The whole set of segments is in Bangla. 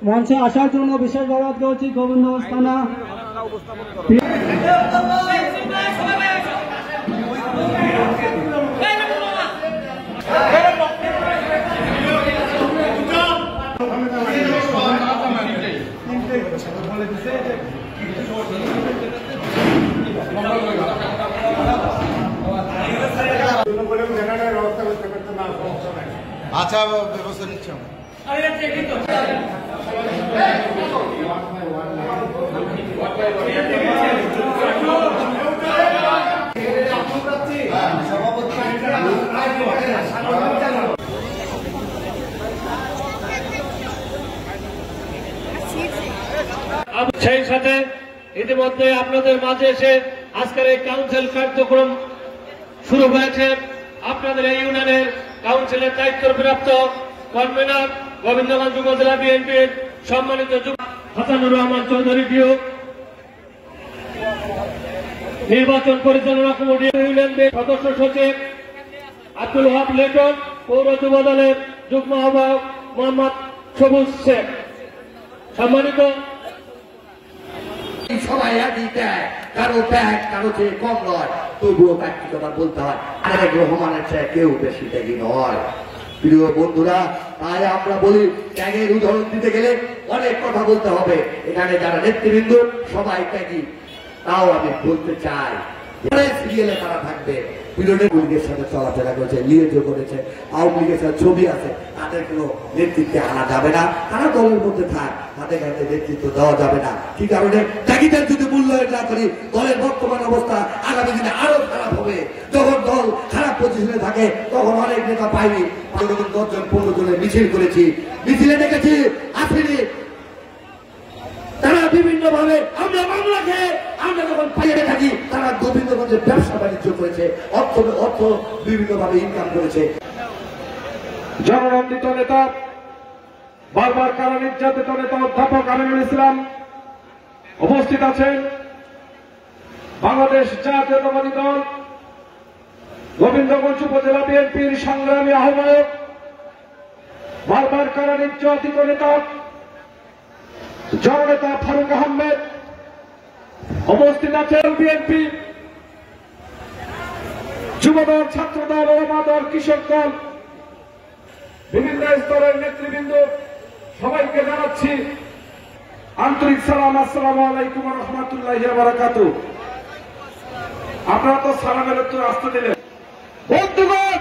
মঞ্চে আসার জন্য বিশেষ অনুরোধ করছি গোবিন্দগঞ্জ থানা আচ্ছা ব্যবস্থা নিচ্ছি সেই সাথে ইতিমধ্যে আপনাদের মাঝে এসে আজকের এই কাউন্সিল কার্যক্রম শুরু হয়েছে। আপনাদের এই ইউনিয়নের কাউন্সিলের দায়িত্বপ্রাপ্ত কনভেনর গোবিন্দগঞ্জ উপজেলা বিএনপির সম্মানিত হাসানুর রহমান চৌধুরী ডিও, নির্বাচন পরিচালনা কমিটি ইউনিয়ন সদস্য সচিব আব্দুল ওয়াহাব লেটন, পৌর যুব দলের যুগ্ম আহ্বায়ক মোহাম্মদ সবুজ শেখ। সম্মানিত সবাই একই ত্যাগ, কারো ত্যাগ কারো চেয়ে কম নয়, তবুও ব্যক্তি কথা বলতে হয় আরেক রহমানের চেয়ে কেউ বেশি ত্যাগী নয়। প্রিয় বন্ধুরা, তাই আমরা বলি ত্যাগের উদাহরণ দিতে গেলে অনেক কথা বলতে হবে। এখানে যারা নেতৃবৃন্দ সবাই ত্যাগী, তাও আমি বলতে চাই সিরিয়ালে তারা থাকবে, বিরোধী লীগের সাথে চলাফেরা করেছে, লিয়েজও করেছে, আওয়ামী লীগের সাথে ছবি আছে, তাদের কোনো নেতৃত্বে আনা যাবে না। তারা দলের মধ্যে থাক, তাদের কাছে নেতৃত্ব দেওয়া যাবে না। কি কারণে ত্যাগীদের যদি মূল্যায়ন না করি, দলের বর্তমান অবস্থা আগামী দিনে আরো খারাপ হবে। যখন দল খারাপ পজিশনে থাকে তখন অনেক নেতা পাইনি, 10 জন 15 জনের মিছিল করেছি, মিছিলে দেখেছি আসেনি। তারা বিভিন্ন ভাবে আমরা বাংলা খেয়ে আমরা যখন পাইয়ে থাকি, তারা গোবিন্দগঞ্জে ব্যবসা বাণিজ্য করেছে, অর্থ বিভিন্ন ভাবে ইনকাম করেছে। জননন্দিত নেতা, বারবার কারা নির্যাতিত নেতা অধ্যাপক আমিনুল ইসলাম উপস্থিত আছেন। বাংলাদেশ জাতীয়তাবাদী দল গোবিন্দগঞ্জ উপজেলা বিএনপির সংগ্রামী আহ্বায়ক, বারবার কারা নির্যাতিত নেতা জননেতা ফারুক আহমেদ উপস্থিত আছেন। বিএনপি, যুবদল, ছাত্রদল, ওলামা দল, কৃষক দল, বিভিন্ন স্তরের নেতৃবৃন্দ সবাইকে জানাচ্ছি আন্তরিক সালাম। আসসালামু আলাইকুম ওয়া রাহমাতুল্লাহি ওয়া বারাকাতুহু। আপনারা তো সালামের উত্তর আসতে দিলেন। বন্ধুগণ,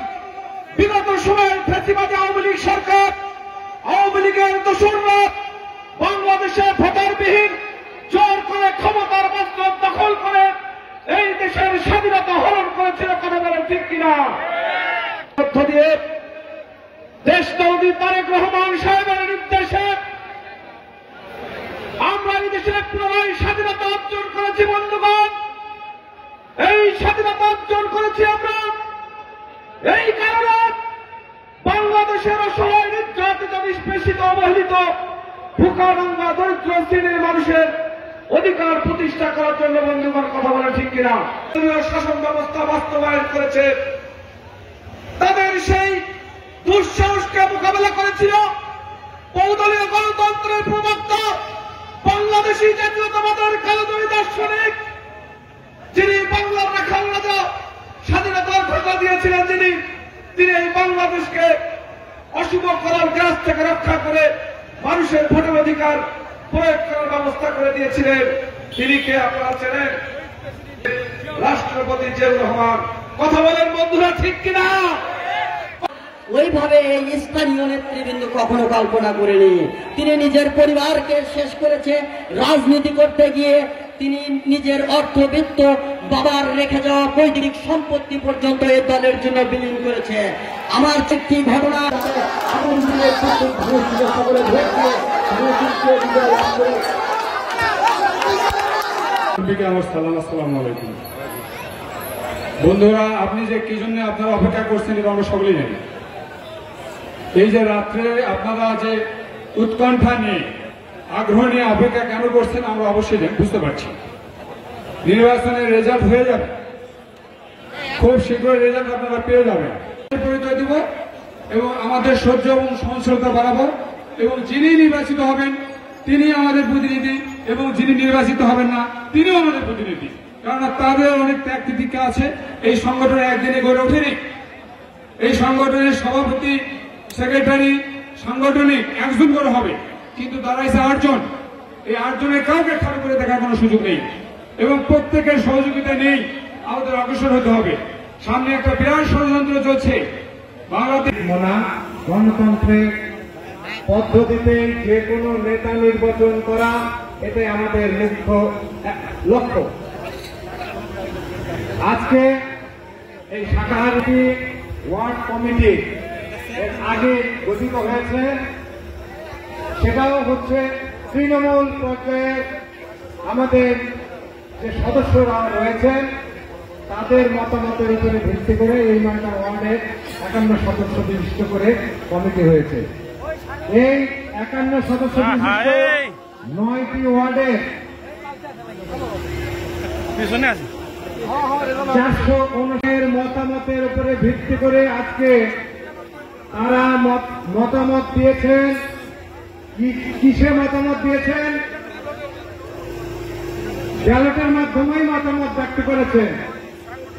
বিগত সময়ে ফ্যাসিবাদী আওয়ামী লীগ সরকার, আওয়ামী লীগের দোসররা বাংলাদেশে ভোটারবিহীন জোর করে ক্ষমতার মসনদ দখল করে এই দেশের স্বাধীনতা হরণ করেছিল। কথা বলেন ঠিক কিনা? মধ্য দিয়ে দেশদরদী তারেক রহমান সাহেবের নির্দেশে আমরা এই দেশের পুনরায় স্বাধীনতা অর্জন করেছি। বন্ধুগণ, এই স্বাধীনতা অর্জন করেছি আমরা এই কারণে বাংলাদেশের অসহায়, নির্যাতিত, নিষ্পেষিত, অবহেলিত, ভুখানঙ্গা দরিদ্র শ্রেণীর মানুষের অধিকার প্রতিষ্ঠা করার জন্য। বন্ধুগণ, কথা বলে ঠিক কিনা? শাসন ব্যবস্থা বাস্তবায়ন করেছে, তাদের সেই দুঃসাহসকে মোকাবেলা করেছিল বহুদলীয় গণতন্ত্রের প্রবক্তা, বাংলাদেশী জাতীয়তাবাদের কালজয়ী দার্শনিক, যিনি বাংলার রাখাল রাজা, স্বাধীনতার ঘোষণা দিয়েছিলেন, তিনি এই বাংলাদেশকে অশুভ করার গ্রাস থেকে রক্ষা করে মানুষের ভোটের অধিকার প্রয়োগ করার ব্যবস্থা করে দিয়েছিলেন। তিনি কে আপনারা চেনেন? রাষ্ট্রপতি জিয়াউর রহমান। কথা বলেন বন্ধুরা, ঠিক কিনা? ওইভাবে এই স্থানীয় নেতৃবৃন্দ কখনো কল্পনা করেনি। তিনি নিজের পরিবারকে শেষ করেছে, রাজনীতি করতে গিয়ে তিনি নিজের অর্থবিত্ত, বাবার রেখে যাওয়া বৈদিক সম্পত্তি পর্যন্ত এই দলের জন্য বিলীন করেছে। আমার একটি ঘটনা, বন্ধুরা, আপনি যে কি জন্য আপনারা অপেক্ষা করছেন এটা আমরা সকলেই জানি। এই যে রাত্রে আপনারা যে উৎকণ্ঠা নিয়ে, আগ্রহ নিয়ে অপেক্ষা কেন করছেন আমরা অবশ্যই বুঝতে পারছি। নির্বাচনের রেজাল্ট হয়ে যাবে, খুব শীঘ্রই রেজাল্ট আপনারা পেয়ে যাবেন। পরিচয় দিব এবং আমাদের সহ্য এবং সহনশীলতা বাড়াবো এবং যিনি নির্বাচিত হবেন তিনি আমাদের প্রতিনিধি এবং যিনি নির্বাচিত হবেন না তিনিও আমাদের প্রতিনিধি, কারণ তাদের অনেক ত্যাগ তিতিক্ষা আছে। এই সংগঠন একদিনে গড়ে ওঠেনি। এই সংগঠনের সভাপতি, সেক্রেটারি, সাংগঠনিক একজন করে হবে, কিন্তু দাঁড়াইছে 8 জন। এই 8 জনের কাউকে ঠাড় করে দেখার কোনো সুযোগ নেই এবং প্রত্যেকের সহযোগিতা নেই। আমাদের অগ্রসর হতে হবে। সামনে একটা বিরাট ষড়যন্ত্র চলছে বাংলাদেশ। গণতন্ত্রের পদ্ধতিতে যে কোনো নেতা নির্বাচন করা, এটাই আমাদের মুখ্য লক্ষ্য। আজকে এই সাকাহারী ওয়ার্ড কমিটি এর আগে গঠিত হয়েছে, সেটাও হচ্ছে তৃণমূল পর্যায়ে আমাদের যে সদস্যরা রয়েছেন তাদের মতামতের উপরে ভিত্তি করে এই 9টা ওয়ার্ডের 51 সদস্য বিশিষ্ট করে কমিটি হয়েছে। এই 51 সদস্য বিশিষ্ট 9টি ওয়ার্ডের 400 মতামতের উপরে ভিত্তি করে আজকে তারা মতামত দিয়েছেন। কিসে মতামত দিয়েছেন? ব্যালটের মাধ্যমেই মতামত ব্যক্ত করেছেন।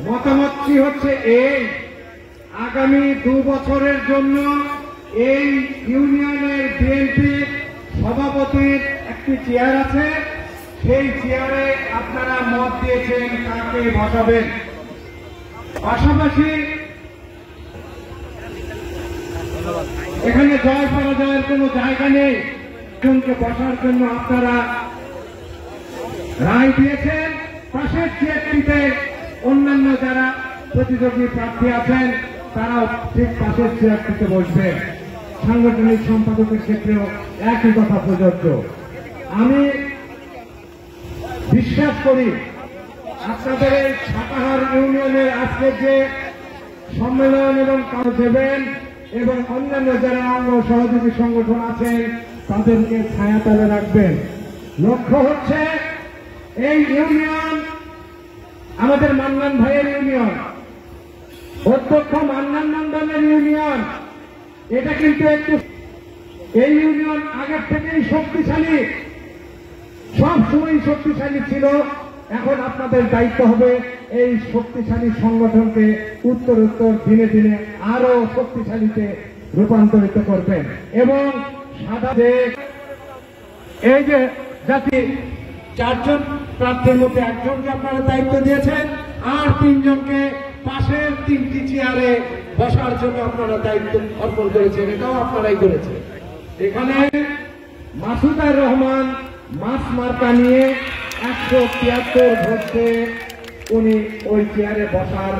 মতামতটি হচ্ছে এই, আগামী 2 বছরের জন্য এই ইউনিয়নের বিএনপি সভাপতির একটি চেয়ার আছে, সেই চেয়ারে আপনারা মত দিয়েছেন কাকে বসাবেন। পাশাপাশি এখানে জয় পরাজয়ের কোন জায়গা নেই, একজনকে বসার জন্য আপনারা রায় দিয়েছেন। পাশের চেয়ারটিতে অন্যান্য যারা প্রতিযোগী প্রার্থী আছেন তারাও ঠিক পাশের চেয়ারটিতে বসবেন। সাংগঠনিক সম্পাদকের ক্ষেত্রেও একই কথা প্রযোজ্য। আমি বিশ্বাস করি আপনাদের এই সাকাহার ইউনিয়নের আজকে যে সম্মেলন এবং কাজ দেবেন এবং অন্যান্য যারা অঙ্গ সহযোগী সংগঠন আছেন তাদেরকে ছায়াতলে রাখবেন। লক্ষ্য হচ্ছে এই ইউনিয়ন আমাদের মান্নান ভাইয়ের ইউনিয়ন, অধ্যক্ষ মান্নান মন্ডলের ইউনিয়ন। এটা কিন্তু একটু এই ইউনিয়ন আগের থেকেই শক্তিশালী, সব সময় শক্তিশালী ছিল। এখন আপনাদের দায়িত্ব হবে এই শক্তিশালী সংগঠনকে উত্তরোত্তর দিনে দিনে আরো শক্তিশালীতে রূপান্তরিত করবেন এবং সাদা এই যে জাতি 4 জন প্রার্থীর মধ্যে 1 জনকে আপনারা দায়িত্ব দিয়েছেন আর 3 জনকে পাশের 3টি চেয়ারে বসার জন্য আপনারা দায়িত্ব অর্পণ করেছেন। এটাও আপনারাই করেছেন। এখানে মাসুদার রহমান মাস মার্কা নিয়ে 173 ভোট পেয়ে উনি ওই চেয়ারে বসার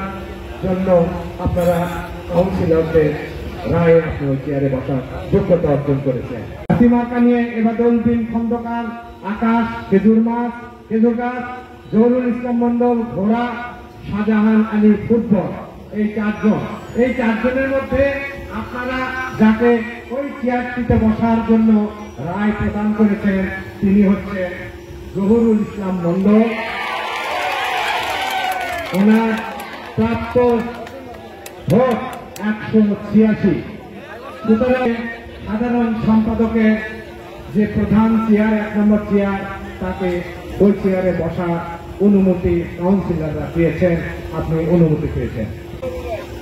জন্য আপনারা কাউন্সিলরদের রায়ে আপনি ওই চেয়ারে বসার যোগ্যতা অর্জন করেছেন। মার্কা নিয়ে এবাদুল বিন খন্দকার, আকাশ, খেজুর গাছ, জহুরুল ইসলাম মন্ডল, ঘোড়া, শাহজাহান আলী ফুটবল, এই 4 জন। এই 4 জনের মধ্যে আপনারা যাকে ওই চেয়ারটিতে বসার জন্য রায় প্রদান করেছেন তিনি হচ্ছে জহুরুল ইসলাম মন্ডল। ওনার প্রাপ্ত ভোট 186। সুতরাং সাধারণ সম্পাদকের যে প্রধান চেয়ার 1 নম্বর চেয়ার, তাকে ওই চেয়ারে বসার অনুমতি কাউন্সিলররা দিয়েছেন, আপনি অনুমতি পেয়েছেন।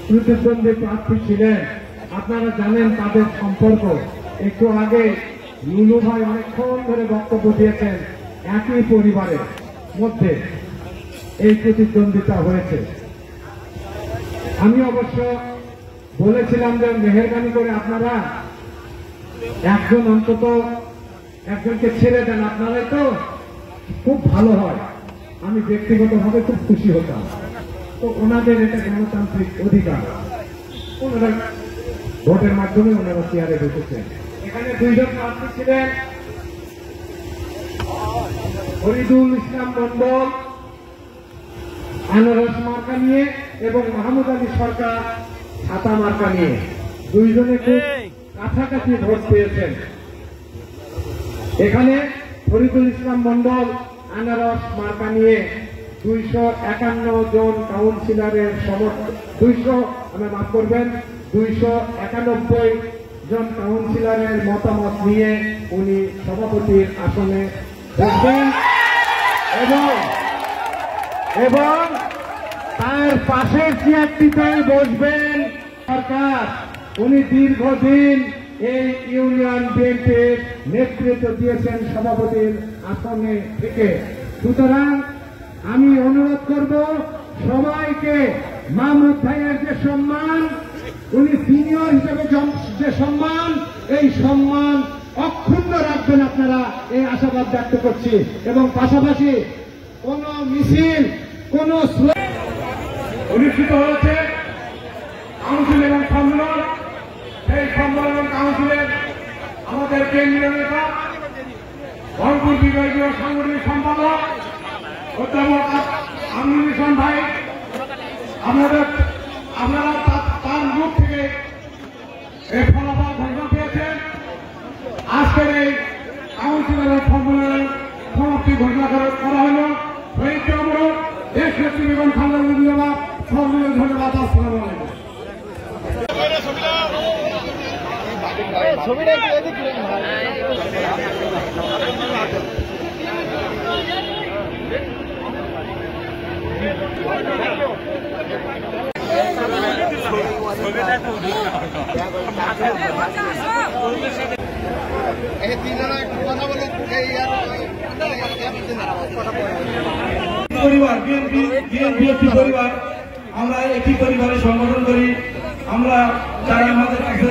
প্রতিদ্বন্দ্বী প্রার্থী ছিলেন, আপনারা জানেন তাদের সম্পর্ক। একটু আগে লুলু ভাই অনেকক্ষণ ধরে বক্তব্য দিয়েছেন, একই পরিবারের মধ্যে এই প্রতিদ্বন্দ্বিতা হয়েছে। আমি অবশ্য বলেছিলাম যে মেহেরবানি করে আপনারা একজন অন্তত একজনকে ছেড়ে দেন, আপনারাই তো খুব ভালো হয়। আমি ব্যক্তিগতভাবে খুব খুশি হতাম। তো ওনাদের এটা গণতান্ত্রিক অধিকার, ওনারা ভোটের মাধ্যমে ওনারা চেয়ারে বসেছেন। এখানে 2 জন প্রার্থী ছিলেন, ফরিদুল ইসলাম মন্ডল আনারস মার্কা নিয়ে এবং মাহমুদ আলী সরকার ছাতা মার্কা নিয়ে। 2 জনে খুব কাছাকাছি ভোট পেয়েছেন। এখানে ফরিদুল ইসলাম মন্ডল আনারস মার্কা নিয়ে 251 জন কাউন্সিলরের সমর্থন 291 জন কাউন্সিলরের মতামত নিয়ে উনি সভাপতির আসনে বসবেন এবং তার পাশের চেয়ারটিতে বসবেন সরকার। উনি দীর্ঘদিন এই ইউনিয়ন বিএনপির নেতৃত্ব দিয়েছেন সভাপতির আসনে থেকে। সুতরাং আমি অনুরোধ করব সবাইকে মাহমুদ ভাইয়ের যে সম্মান, উনি সিনিয়র হিসেবে যে সম্মান, এই সম্মান অক্ষুণ্ণ রাখবেন আপনারা, এই আশাবাদ ব্যক্ত করছি। এবং পাশাপাশি কোন মিছিল, কোন অনুষ্ঠিত হয়েছে কাউন্সিল এবং সম্মেলন, সেই সম্মেলন এবং কাউন্সিলের আমাদের কেন্দ্রীয় নেতা রংপুর বিভাগীয় সাংগঠনিক সম্পাদক অধ্যাপক আমিনুল ইসলাম ভাই, আপনারা তার মুখ থেকে এই ফলাফল ঘোষণা পেয়েছেন। আজকের এই কাউন্সিল এবং সম্মেলনের সমাপ্তি ঘোষণা করা হল। শহীদ চন্দ্র দেশ নেত্রী বেগম খালেদা জিন্দাবাদ। সকলকে ধন্যবাদ। আসসালামু আলাইকুম। পরিবার বিএনপি একটি পরিবার, আমরা একটি পরিবারের সংগঠন করি। আমরা যারা আমাদের কাছে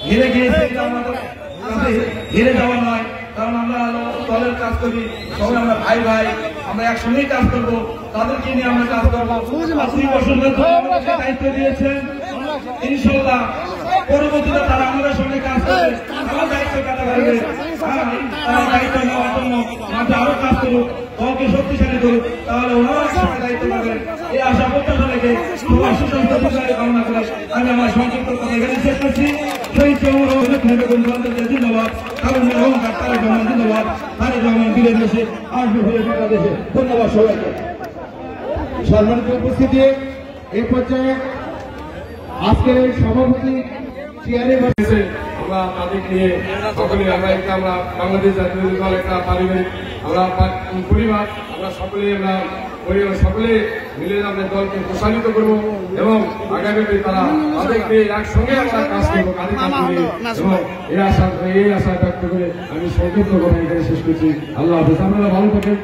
হেরে গিয়েছে, এটা আমাদের কাছে হেরে যাওয়া নয়, কারণ আমরা দলের কাজ করি, সবাই আমরা ভাই ভাই, আমরা একসঙ্গেই কাজ করবো, তাদেরকে নিয়ে আমরা কাজ করবো। আপনি বসুন্ধরা আমাদেরকে দায়িত্ব দিয়েছেন, ইনশাল্লাহ পরবর্তীতে তারা আমাদের সঙ্গে কাজ করবে, আমার দায়িত্ব কাটা করবে, তারা দায়িত্ব নেওয়ার জন্য মাঠে আরো কাজ করুক, দলকে শক্তিশালী করুক, তাহলে ওনারা সঙ্গে দায়িত্ব নেবেন। এই আশা প্রত্যাশা রেখে সবার সুস্বাস্থ্য কামনা করে আমি আমার সংক্ষিপ্ত কথা এখানে শেষ করছি। শহীদ জিন্দাবাদ, কারণ তারেক রহমান জিন্দাবাদ, তারেক রহমান বীরের দেশে আসবে ফিরে বাংলাদেশে। ধন্যবাদ সবাইকে। সম্মানিত উপস্থিতি, এই পর্যায়ে আজকের এই সভাপতি চেয়ারে বসেছে। আমরা তাদের নিয়ে সকলে আমরা বাংলাদেশ জাতীয় দল একটা পারিবারিক পরিবার, আমরা সকলে মিলে আমাদের দলকে প্রসারিত করব এবং আগামীতে তারা তাদেরকে একসঙ্গে আমরা কাজ করবো, কাজে কাজ করে, এবং এই আশা ব্যক্ত করে আমি সংক্ষিপ্ত কথা এখানে শেষ করছি। আল্লাহ হাফেজ। আপনারা ভালো থাকেন।